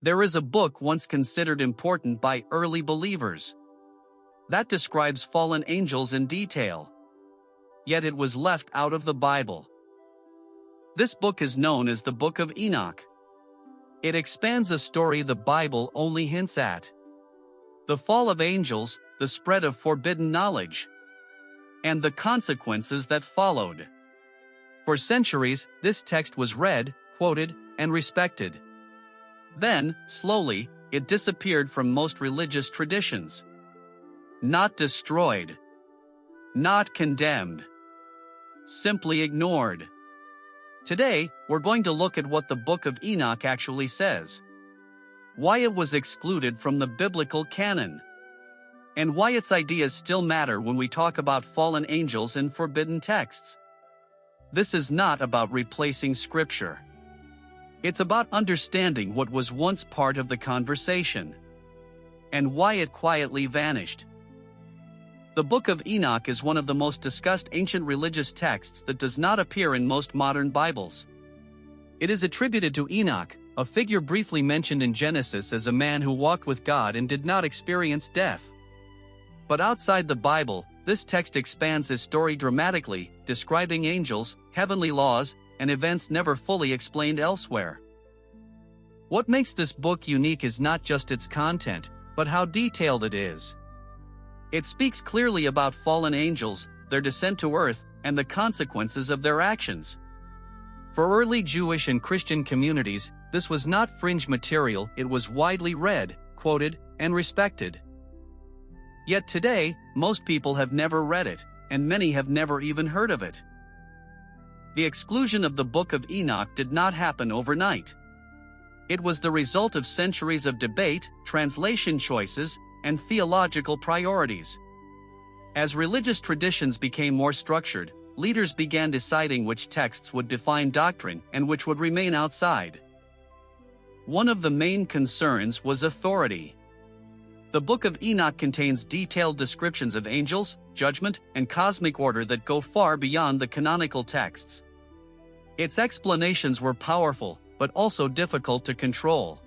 There is a book once considered important by early believers that describes fallen angels in detail. Yet it was left out of the Bible. This book is known as the Book of Enoch. It expands a story the Bible only hints at: the fall of angels, the spread of forbidden knowledge, and the consequences that followed. For centuries, this text was read, quoted, and respected. Then, slowly, it disappeared from most religious traditions. Not destroyed. Not condemned. Simply ignored. Today, we're going to look at what the Book of Enoch actually says, why it was excluded from the biblical canon, and why its ideas still matter when we talk about fallen angels in forbidden texts. This is not about replacing Scripture. It's about understanding what was once part of the conversation, and why it quietly vanished. The Book of Enoch is one of the most discussed ancient religious texts that does not appear in most modern Bibles. It is attributed to Enoch, a figure briefly mentioned in Genesis as a man who walked with God and did not experience death. But outside the Bible, this text expands his story dramatically, describing angels, heavenly laws, and events never fully explained elsewhere. What makes this book unique is not just its content, but how detailed it is. It speaks clearly about fallen angels, their descent to earth, and the consequences of their actions. For early Jewish and Christian communities, this was not fringe material, it was widely read, quoted, and respected. Yet today, most people have never read it, and many have never even heard of it. The exclusion of the Book of Enoch did not happen overnight. It was the result of centuries of debate, translation choices, and theological priorities. As religious traditions became more structured, leaders began deciding which texts would define doctrine and which would remain outside. One of the main concerns was authority. The Book of Enoch contains detailed descriptions of angels, judgment, and cosmic order that go far beyond the canonical texts. Its explanations were powerful, but also difficult to control.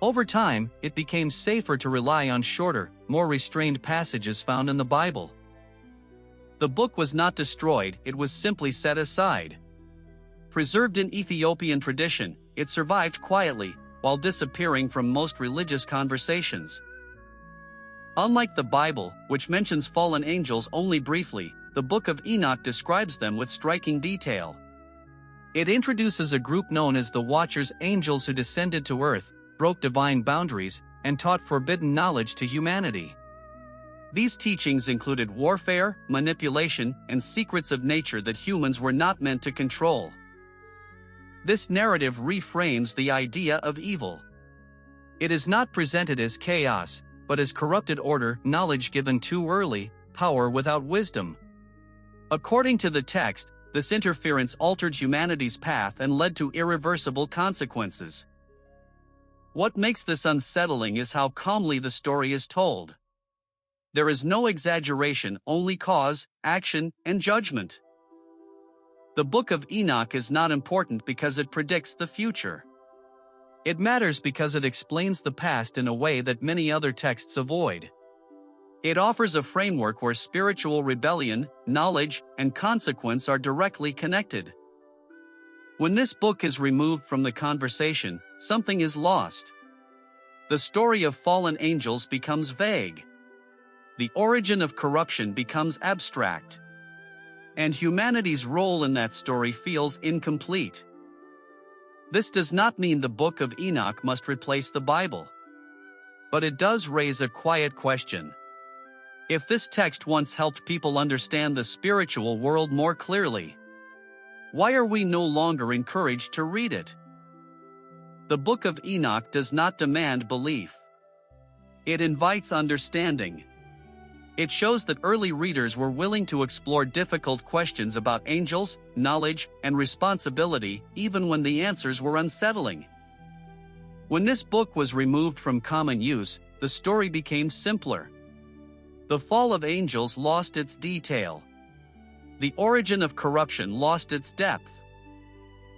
Over time, it became safer to rely on shorter, more restrained passages found in the Bible. The book was not destroyed, it was simply set aside. Preserved in Ethiopian tradition, it survived quietly, while disappearing from most religious conversations. Unlike the Bible, which mentions fallen angels only briefly, the Book of Enoch describes them with striking detail. It introduces a group known as the Watchers, angels who descended to earth, broke divine boundaries, and taught forbidden knowledge to humanity. These teachings included warfare, manipulation, and secrets of nature that humans were not meant to control. This narrative reframes the idea of evil. It is not presented as chaos, but as corrupted order, knowledge given too early, power without wisdom. According to the text, this interference altered humanity's path and led to irreversible consequences. What makes this unsettling is how calmly the story is told. There is no exaggeration, only cause, action, and judgment. The Book of Enoch is not important because it predicts the future. It matters because it explains the past in a way that many other texts avoid. It offers a framework where spiritual rebellion, knowledge, and consequence are directly connected. When this book is removed from the conversation, something is lost. The story of fallen angels becomes vague. The origin of corruption becomes abstract. And humanity's role in that story feels incomplete. This does not mean the Book of Enoch must replace the Bible. But it does raise a quiet question. If this text once helped people understand the spiritual world more clearly, why are we no longer encouraged to read it? The Book of Enoch does not demand belief. It invites understanding. It shows that early readers were willing to explore difficult questions about angels, knowledge, and responsibility, even when the answers were unsettling. When this book was removed from common use, the story became simpler. The fall of angels lost its detail. The origin of corruption lost its depth.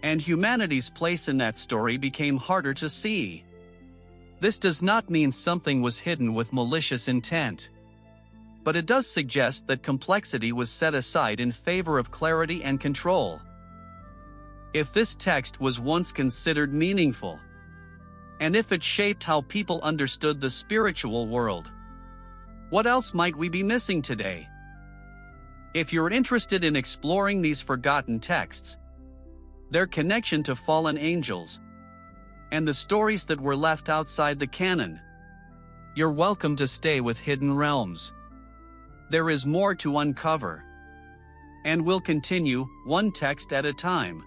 And humanity's place in that story became harder to see. This does not mean something was hidden with malicious intent. But it does suggest that complexity was set aside in favor of clarity and control. If this text was once considered meaningful, and if it shaped how people understood the spiritual world, what else might we be missing today? If you're interested in exploring these forgotten texts, their connection to fallen angels, and the stories that were left outside the canon, you're welcome to stay with Hidden Realms. There is more to uncover, and we'll continue one text at a time.